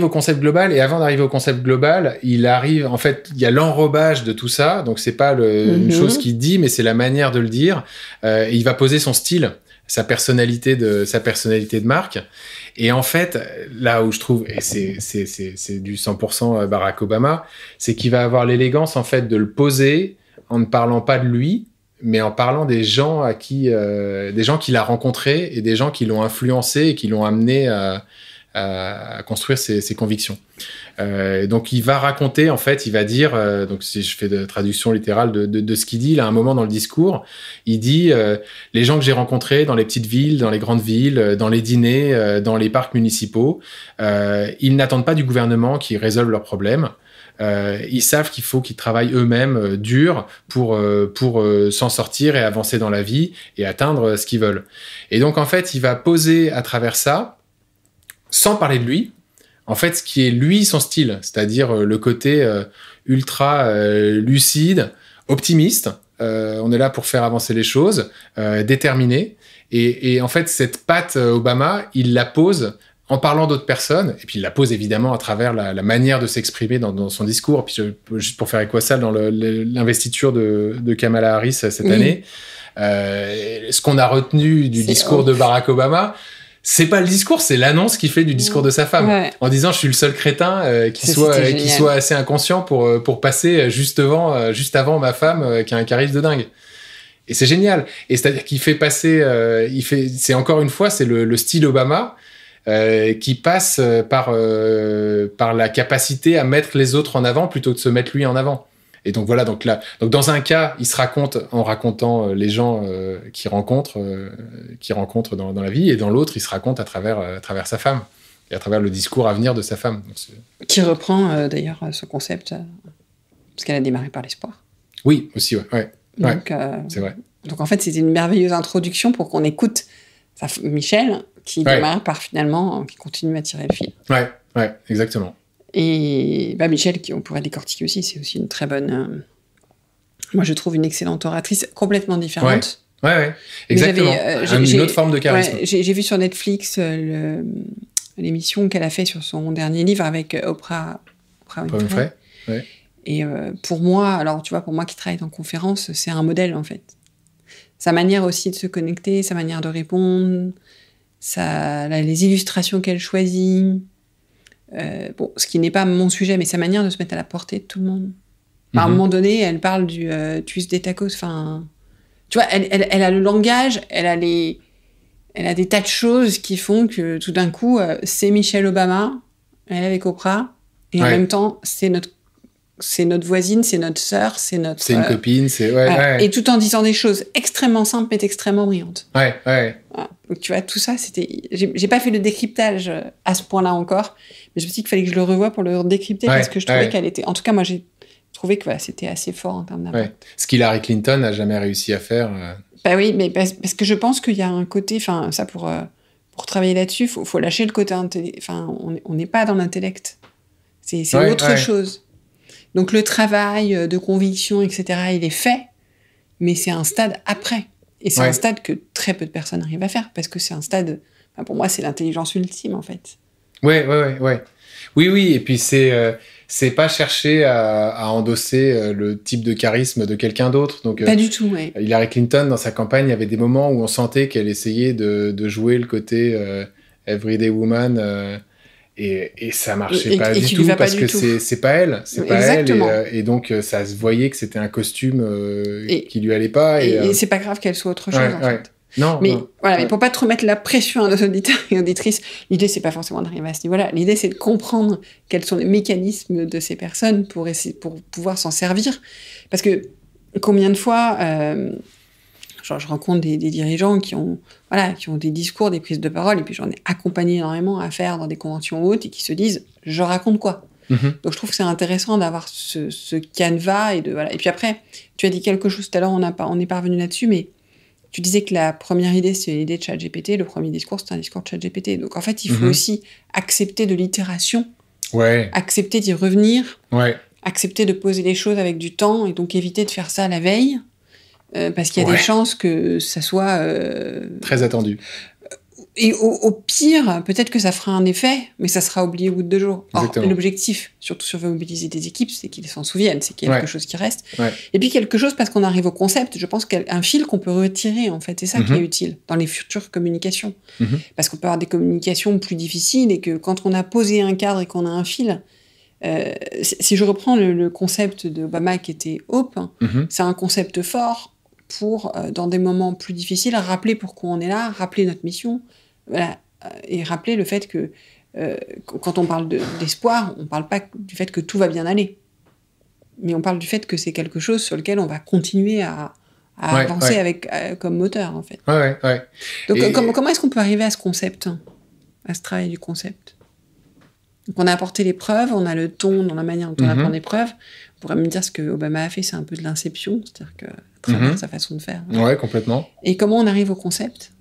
au concept global, et avant d'arriver au concept global, en fait, il y a l'enrobage de tout ça, donc c'est pas une chose qu'il dit, mais c'est la manière de le dire, et il va poser son style, sa personnalité de marque. Et en fait, là où je trouve, et c'est du 100% Barack Obama, c'est qu'il va avoir l'élégance, en fait, de le poser en ne parlant pas de lui, mais en parlant des gens qu'il a rencontrés et des gens qui l'ont influencé et qui l'ont amené à construire ses convictions. Donc, il va raconter, en fait, il va dire, donc si je fais de traduction littérale de ce qu'il dit, là, à un moment dans le discours, il dit les gens que j'ai rencontrés dans les petites villes, dans les grandes villes, dans les dîners, dans les parcs municipaux, ils n'attendent pas du gouvernement qui résolve leurs problèmes. Ils savent qu'il faut qu'ils travaillent eux-mêmes dur pour s'en sortir et avancer dans la vie et atteindre ce qu'ils veulent. Et donc, en fait, il va poser à travers ça, sans parler de lui, en fait, ce qui est lui, son style, c'est-à-dire le côté ultra lucide, optimiste. On est là pour faire avancer les choses, déterminé. Et en fait, cette patte Obama, il la pose en parlant d'autres personnes, et puis il la pose évidemment à travers la manière de s'exprimer dans son discours. Puis juste pour faire écho à ça, dans l'investiture de Kamala Harris cette année, ce qu'on a retenu du discours de Barack Obama, c'est pas le discours, c'est l'annonce qu'il fait du discours de sa femme, en disant je suis le seul crétin qui soit assez inconscient pour passer juste avant ma femme qui a un charisme de dingue. Et c'est génial. Et c'est-à-dire qu'il fait passer, c'est encore une fois, c'est le style Obama qui passe par la capacité à mettre les autres en avant plutôt que de se mettre lui en avant. Et donc voilà, donc dans un cas, il se raconte en racontant les gens qu'il rencontre dans la vie, et dans l'autre, il se raconte à travers sa femme et à travers le discours à venir de sa femme. Donc, qui reprend d'ailleurs ce concept parce qu'elle a démarré par l'espoir. Oui, aussi, ouais. Donc, c'est vrai. Donc en fait, c'était une merveilleuse introduction pour qu'on écoute Michel qui démarre par finalement qui continue à tirer le fil. Ouais, exactement. Et Michel, on pourrait décortiquer aussi, c'est aussi une très bonne... moi, je trouve une excellente oratrice, complètement différente. Ouais, exactement. Une autre forme de charisme. Ouais, j'ai vu sur Netflix l'émission qu'elle a fait sur son dernier livre avec Oprah Winfrey. Ouais. Et pour moi, alors tu vois, pour moi qui travaille en conférence, c'est un modèle en fait. Sa manière aussi de se connecter, sa manière de répondre, les illustrations qu'elle choisit... ce qui n'est pas mon sujet, mais sa manière de se mettre à la portée de tout le monde. À un moment donné, elle parle du Tuesday Tacos. Enfin, tu vois, elle a le langage, elle a des tas de choses qui font que tout d'un coup, c'est Michelle Obama, elle est avec Oprah, et en même temps, c'est notre voisine, c'est notre sœur, c'est une copine, et tout en disant des choses extrêmement simples mais extrêmement brillantes. Ouais. Voilà. Donc tu vois, tout ça, j'ai pas fait le décryptage à ce point-là encore, mais je me suis dit qu'il fallait que je le revoie pour le décrypter parce que je trouvais qu'elle était... En tout cas, moi, j'ai trouvé que c'était assez fort en termes d'impact. Ce qu'Hillary Clinton n'a jamais réussi à faire. Oui, mais parce que je pense qu'il y a un côté... Enfin, ça, pour travailler là-dessus, faut lâcher le côté... Enfin, on n'est pas dans l'intellect. C'est autre chose. Donc le travail de conviction, etc., il est fait, mais c'est un stade après. Et c'est un stade que très peu de personnes arrivent à faire, parce que c'est un stade... pour moi, c'est l'intelligence ultime, en fait. Ouais. Oui, et puis c'est pas chercher à endosser le type de charisme de quelqu'un d'autre. Donc, pas du tout, ouais. Hillary Clinton, dans sa campagne, il y avait des moments où on sentait qu'elle essayait de jouer le côté everyday woman... Et ça marchait pas du tout parce que c'est pas elle, et donc ça se voyait que c'était un costume qui lui allait pas et c'est pas grave qu'elle soit autre chose en fait. Non, mais voilà, mais pour pas trop mettre la pression à nos auditeurs et auditrices, l'idée c'est pas forcément d'arriver à ce niveau-là, l'idée c'est de comprendre quels sont les mécanismes de ces personnes pour pouvoir s'en servir, parce que combien de fois je rencontre des dirigeants qui ont des discours, des prises de parole, et puis j'en ai accompagné énormément à faire dans des conventions hautes, et qui se disent « je raconte quoi ?» Donc je trouve que c'est intéressant d'avoir ce canevas, et puis après, tu as dit quelque chose tout à l'heure, on n'est pas revenu là-dessus, mais tu disais que la première idée, c'est l'idée de ChatGPT, le premier discours, c'est un discours de ChatGPT. Donc en fait, il faut aussi accepter de l'itération, accepter d'y revenir, accepter de poser les choses avec du temps, et donc éviter de faire ça la veille, parce qu'il y a des chances que ça soit... très attendu. Et au pire, peut-être que ça fera un effet, mais ça sera oublié au bout de 2 jours. Or, l'objectif, surtout si on veut mobiliser des équipes, c'est qu'ils s'en souviennent, c'est qu'il y a quelque chose qui reste. Et puis quelque chose, parce qu'on arrive au concept, je pense qu'un fil qu'on peut retirer, en fait, c'est ça qui est utile dans les futures communications. Parce qu'on peut avoir des communications plus difficiles, et que quand on a posé un cadre et qu'on a un fil... si je reprends le concept d'Obama qui était Hope, c'est un concept fort pour, dans des moments plus difficiles, rappeler pourquoi on est là, rappeler notre mission, et rappeler le fait que quand on parle d'espoir, on ne parle pas du fait que tout va bien aller, mais on parle du fait que c'est quelque chose sur lequel on va continuer à avancer avec, comme moteur, en fait. Donc comment est-ce qu'on peut arriver à ce concept, à ce travail du concept ? Donc on a apporté les preuves, on a le ton dans la manière dont on apprend les preuves. On pourrait me dire ce que Obama a fait, c'est un peu de l'inception, c'est-à-dire que à travers sa façon de faire. Ouais, complètement. Et comment on arrive au concept ?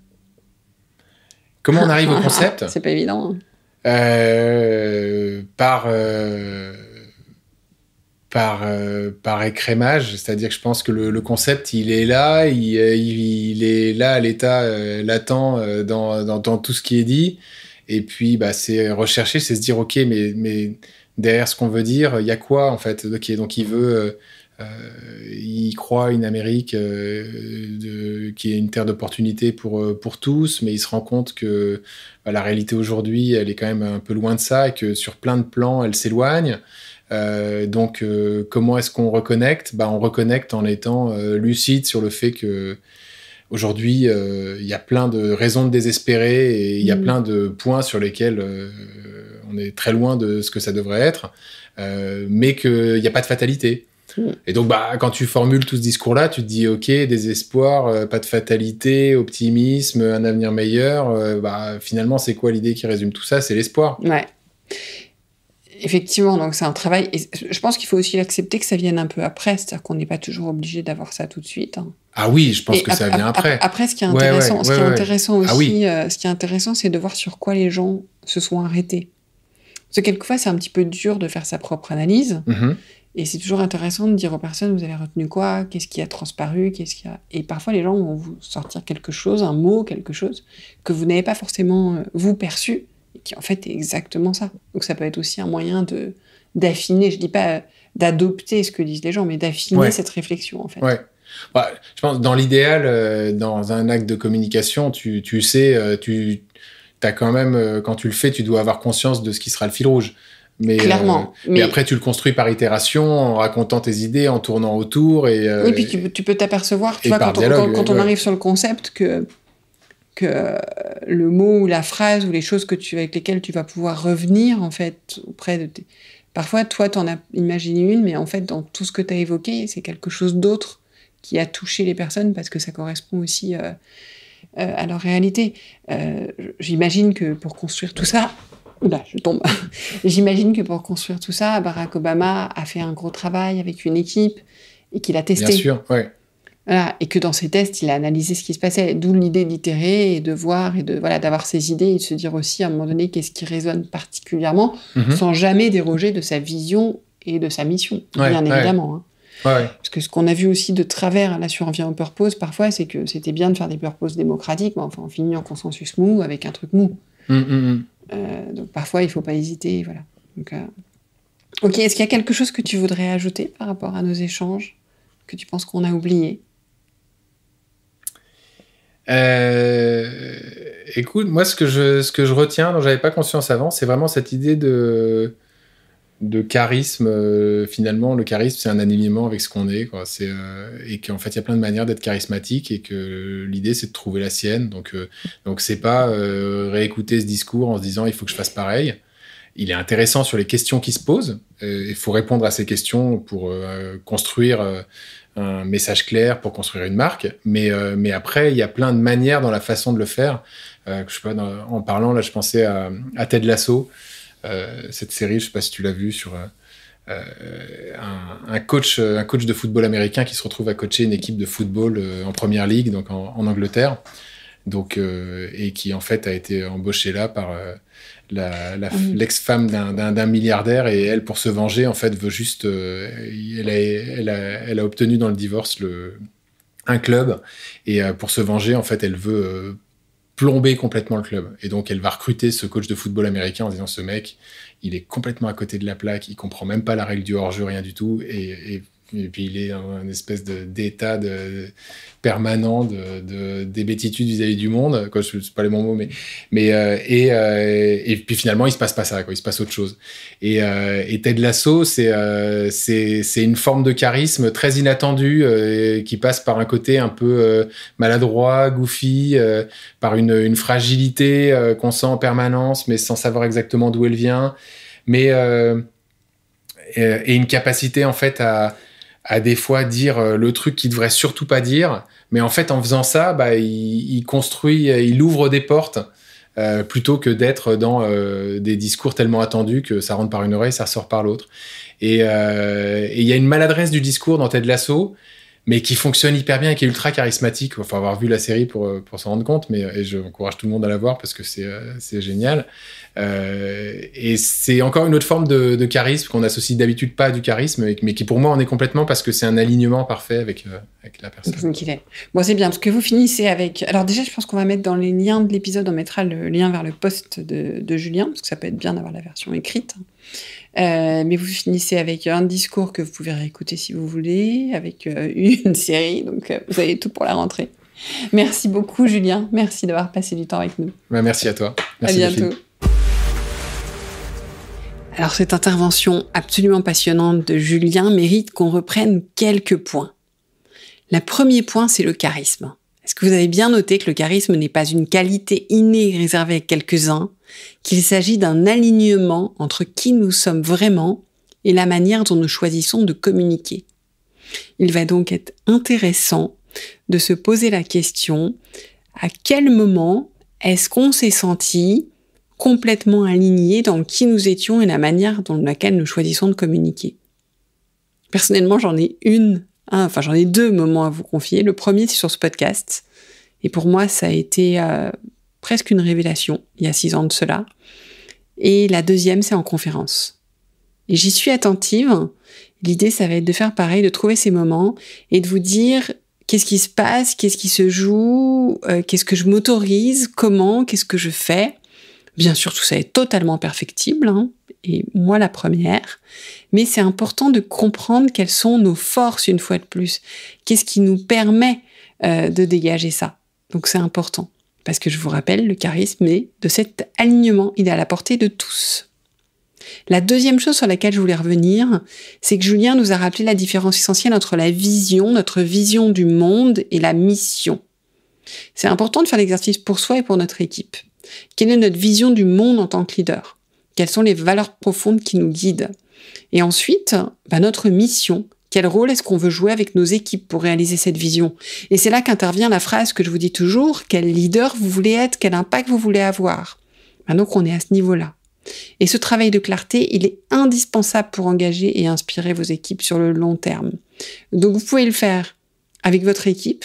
Comment on arrive au concept ? C'est pas évident. Par écrémage, c'est-à-dire que je pense que le concept, il est là, il est là à l'état latent dans tout ce qui est dit. Et puis, c'est rechercher, c'est se dire, ok, mais derrière ce qu'on veut dire, il y a quoi en fait? Ok, donc il croit une Amérique qui est une terre d'opportunité pour tous, mais il se rend compte que la réalité aujourd'hui, elle est quand même un peu loin de ça et que sur plein de plans, elle s'éloigne. Donc, comment est-ce qu'on reconnecte? On reconnecte en étant lucide sur le fait que aujourd'hui, il y a plein de raisons de désespérer et il y a plein de points sur lesquels on est très loin de ce que ça devrait être, mais qu'il n'y a pas de fatalité. Et donc, quand tu formules tout ce discours-là, tu te dis, ok, désespoir, pas de fatalité, optimisme, un avenir meilleur. Finalement, c'est quoi l'idée qui résume tout ça? C'est l'espoir. Ouais. Effectivement, donc c'est un travail. Et je pense qu'il faut aussi accepter que ça vienne un peu après, c'est-à-dire qu'on n'est pas toujours obligé d'avoir ça tout de suite. Ah oui, je pense que ça vient après. Après, ce qui est intéressant, aussi, ce qui est intéressant, c'est de voir sur quoi les gens se sont arrêtés. Parce que quelquefois, c'est un petit peu dur de faire sa propre analyse. Mm-hmm. Et c'est toujours intéressant de dire aux personnes, vous avez retenu quoi? Qu'est-ce qui a transparu? Et parfois, les gens vont vous sortir quelque chose, un mot, quelque chose, que vous n'avez pas forcément, vous, perçu, et qui en fait est exactement ça. Donc ça peut être aussi un moyen d'affiner, je dis pas d'adopter ce que disent les gens, mais d'affiner cette réflexion, en fait. Ouais. Je pense, dans l'idéal, dans un acte de communication, tu sais, t'as quand même, quand tu le fais, tu dois avoir conscience de ce qui sera le fil rouge. Mais, clairement. Mais après, tu le construis par itération, en racontant tes idées, en tournant autour. Oui, puis tu peux t'apercevoir, tu vois, quand on arrive sur le concept, que le mot ou la phrase ou les choses avec lesquelles tu vas pouvoir revenir, en fait, auprès de tes... Parfois, toi, t'en as imaginé une, mais en fait, dans tout ce que t'as évoqué, c'est quelque chose d'autre qui a touché les personnes parce que ça correspond aussi à leur réalité. J'imagine que pour construire tout ça... Oula, je tombe. J'imagine que pour construire tout ça, Barack Obama a fait un gros travail avec une équipe et qu'il a testé. Bien sûr, oui. Voilà, et que dans ses tests, il a analysé ce qui se passait, d'où l'idée d'itérer et de voir et d'avoir ses idées et de se dire aussi à un moment donné qu'est-ce qui résonne particulièrement, sans jamais déroger de sa vision et de sa mission, bien évidemment. Hein. Ouais. Parce que ce qu'on a vu aussi de travers là sur Envie en Purpose, parfois, c'est que c'était bien de faire des purposes démocratiques, mais enfin, on finit en consensus mou avec un truc mou. Donc parfois, il ne faut pas hésiter. Voilà. Donc, ok, est-ce qu'il y a quelque chose que tu voudrais ajouter par rapport à nos échanges, que tu penses qu'on a oublié? Écoute, moi, ce que je retiens, dont j'avais pas conscience avant, c'est vraiment cette idée de charisme. Finalement, le charisme, c'est un alignement avec ce qu'on est, quoi. Et qu'en fait, il y a plein de manières d'être charismatique et que l'idée, c'est de trouver la sienne. Donc c'est pas réécouter ce discours en se disant il faut que je fasse pareil. Il est intéressant sur les questions qui se posent. Il faut répondre à ces questions pour construire un message clair, pour construire une marque. Mais après, il y a plein de manières dans la façon de le faire. Je sais pas, en parlant, là, je pensais à Ted Lasso, cette série, je sais pas si tu l'as vue, sur un coach de football américain qui se retrouve à coacher une équipe de football en Première Ligue, donc en Angleterre. Donc, et qui en fait a été embauchée là par l'ex-femme d'un milliardaire, et elle, pour se venger, en fait veut juste elle a obtenu dans le divorce un club, et pour se venger, en fait elle veut plomber complètement le club, et donc elle va recruter ce coach de football américain en disant ce mec il est complètement à côté de la plaque, il comprend même pas la règle du hors-jeu, rien du tout, et puis il est dans une espèce d'état permanent d'hébétitude vis-à-vis du monde, quoi, je sais pas les bons mots, et puis finalement il se passe pas ça, quoi, il se passe autre chose. Et Ted Lasso, c'est une forme de charisme très inattendue, qui passe par un côté un peu maladroit, goofy, par une fragilité qu'on sent en permanence, mais sans savoir exactement d'où elle vient, mais et une capacité en fait à des fois dire le truc qu'il devrait surtout pas dire, mais en fait en faisant ça, il construit, il ouvre des portes, plutôt que d'être dans des discours tellement attendus que ça rentre par une oreille, ça sort par l'autre. Et il y a une maladresse du discours dans Ted Lasso, mais qui fonctionne hyper bien et qui est ultra charismatique. Il faut avoir vu la série pour s'en rendre compte, et je encourage tout le monde à la voir parce que c'est génial. Et c'est encore une autre forme de charisme qu'on associe d'habitude pas à du charisme, mais qui pour moi en est complètement, parce que c'est un alignement parfait avec la personne. Qu'il est. Bon, c'est bien, parce que vous finissez avec... Alors déjà, je pense qu'on va mettre dans les liens de l'épisode, on mettra le lien vers le post de Julien, parce que ça peut être bien d'avoir la version écrite. Mais vous finissez avec un discours que vous pouvez réécouter si vous voulez, avec une série, donc vous avez tout pour la rentrée. Merci beaucoup Julien, merci d'avoir passé du temps avec nous. Merci à toi. Merci, à bientôt. Alors cette intervention absolument passionnante de Julien mérite qu'on reprenne quelques points. Le premier point, c'est le charisme. Est-ce que vous avez bien noté que le charisme n'est pas une qualité innée réservée à quelques-uns, qu'il s'agit d'un alignement entre qui nous sommes vraiment et la manière dont nous choisissons de communiquer. Il va donc être intéressant de se poser la question, à quel moment est-ce qu'on s'est senti complètement aligné dans qui nous étions et la manière dans laquelle nous choisissons de communiquer. Personnellement, j'en ai deux moments à vous confier. Le premier, c'est sur ce podcast. Et pour moi, ça a été presque une révélation, il y a 6 ans de cela. Et la deuxième, c'est en conférence. Et j'y suis attentive. L'idée, ça va être de faire pareil, de trouver ces moments et de vous dire qu'est-ce qui se passe, qu'est-ce qui se joue, qu'est-ce que je m'autorise, comment, qu'est-ce que je fais. Bien sûr, tout ça est totalement perfectible, et moi la première, mais c'est important de comprendre quelles sont nos forces une fois de plus. Qu'est-ce qui nous permet de dégager ça? Donc c'est important, parce que je vous rappelle, le charisme est de cet alignement, il est à la portée de tous. La deuxième chose sur laquelle je voulais revenir, c'est que Julien nous a rappelé la différence essentielle entre la vision, notre vision du monde, et la mission. C'est important de faire l'exercice pour soi et pour notre équipe. Quelle est notre vision du monde en tant que leader? Quelles sont les valeurs profondes qui nous guident? Et ensuite, notre mission. Quel rôle est-ce qu'on veut jouer avec nos équipes pour réaliser cette vision? Et c'est là qu'intervient la phrase que je vous dis toujours, quel leader vous voulez être, quel impact vous voulez avoir. Donc on est à ce niveau-là. Et ce travail de clarté, il est indispensable pour engager et inspirer vos équipes sur le long terme. Donc vous pouvez le faire avec votre équipe,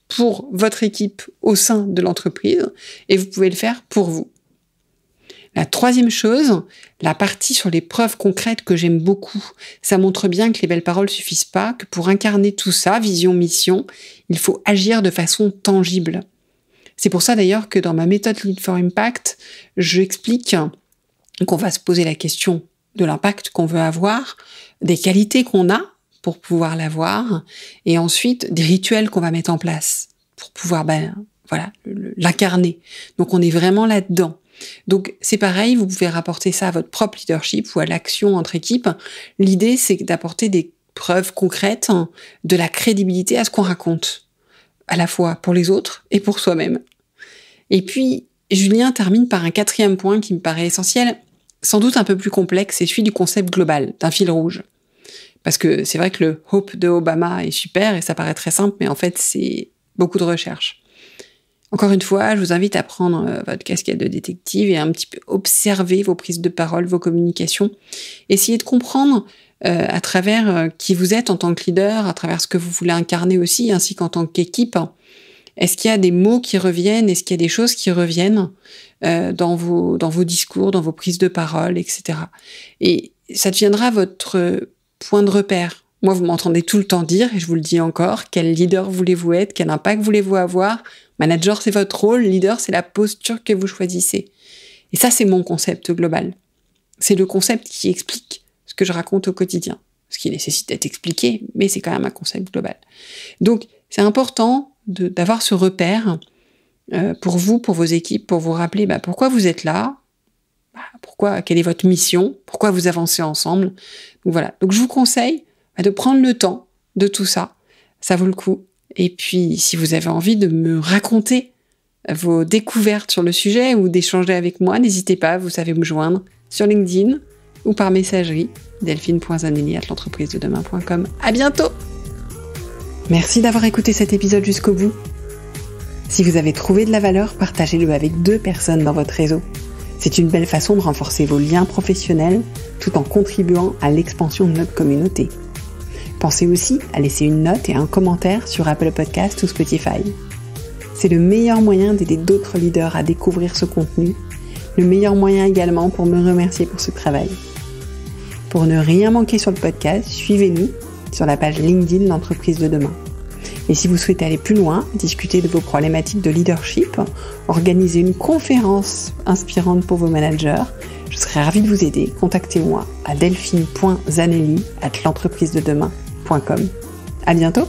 pour votre équipe au sein de l'entreprise, et vous pouvez le faire pour vous. La troisième chose, la partie sur les preuves concrètes que j'aime beaucoup. Ça montre bien que les belles paroles suffisent pas, que pour incarner tout ça, vision, mission, il faut agir de façon tangible. C'est pour ça d'ailleurs que dans ma méthode Lead for Impact, j'explique qu'on va se poser la question de l'impact qu'on veut avoir, des qualités qu'on a pour pouvoir l'avoir, et ensuite des rituels qu'on va mettre en place pour pouvoir l'incarner. Donc on est vraiment là-dedans. Donc c'est pareil, vous pouvez rapporter ça à votre propre leadership ou à l'action entre équipes. L'idée, c'est d'apporter des preuves concrètes, de la crédibilité à ce qu'on raconte, à la fois pour les autres et pour soi-même. Et puis, Julien termine par un 4e point qui me paraît essentiel, sans doute un peu plus complexe, c'est celui du concept global, d'un fil rouge. Parce que c'est vrai que le Hope de Obama est super et ça paraît très simple, mais en fait, c'est beaucoup de recherche. Encore une fois, je vous invite à prendre votre casquette de détective et à un petit peu observer vos prises de parole, vos communications. Essayez de comprendre à travers qui vous êtes en tant que leader, à travers ce que vous voulez incarner aussi, ainsi qu'en tant qu'équipe. Est-ce qu'il y a des mots qui reviennent? Est-ce qu'il y a des choses qui reviennent dans vos discours, dans vos prises de parole, etc. Et ça deviendra votre point de repère. Moi, vous m'entendez tout le temps dire, et je vous le dis encore, quel leader voulez-vous être? Quel impact voulez-vous avoir? Manager, c'est votre rôle. Leader, c'est la posture que vous choisissez. Et ça, c'est mon concept global. C'est le concept qui explique ce que je raconte au quotidien. Ce qui nécessite d'être expliqué, mais c'est quand même un concept global. Donc, c'est important d'avoir ce repère pour vous, pour vos équipes, pour vous rappeler pourquoi vous êtes là, quelle est votre mission, pourquoi vous avancez ensemble. Donc voilà. Donc je vous conseille de prendre le temps de tout ça. Ça vaut le coup. Et puis, si vous avez envie de me raconter vos découvertes sur le sujet ou d'échanger avec moi, n'hésitez pas, vous savez me joindre sur LinkedIn ou par messagerie, delphine.zanelli@l'entreprise-de-demain.com. À bientôt! Merci d'avoir écouté cet épisode jusqu'au bout. Si vous avez trouvé de la valeur, partagez-le avec 2 personnes dans votre réseau. C'est une belle façon de renforcer vos liens professionnels tout en contribuant à l'expansion de notre communauté. Pensez aussi à laisser une note et un commentaire sur Apple Podcasts ou Spotify. C'est le meilleur moyen d'aider d'autres leaders à découvrir ce contenu, le meilleur moyen également pour me remercier pour ce travail. Pour ne rien manquer sur le podcast, suivez-nous sur la page LinkedIn L'entreprise de demain. Et si vous souhaitez aller plus loin, discuter de vos problématiques de leadership, organiser une conférence inspirante pour vos managers, je serai ravie de vous aider. Contactez-moi à delphine.zanelli@l'entreprisededemain.com. À bientôt!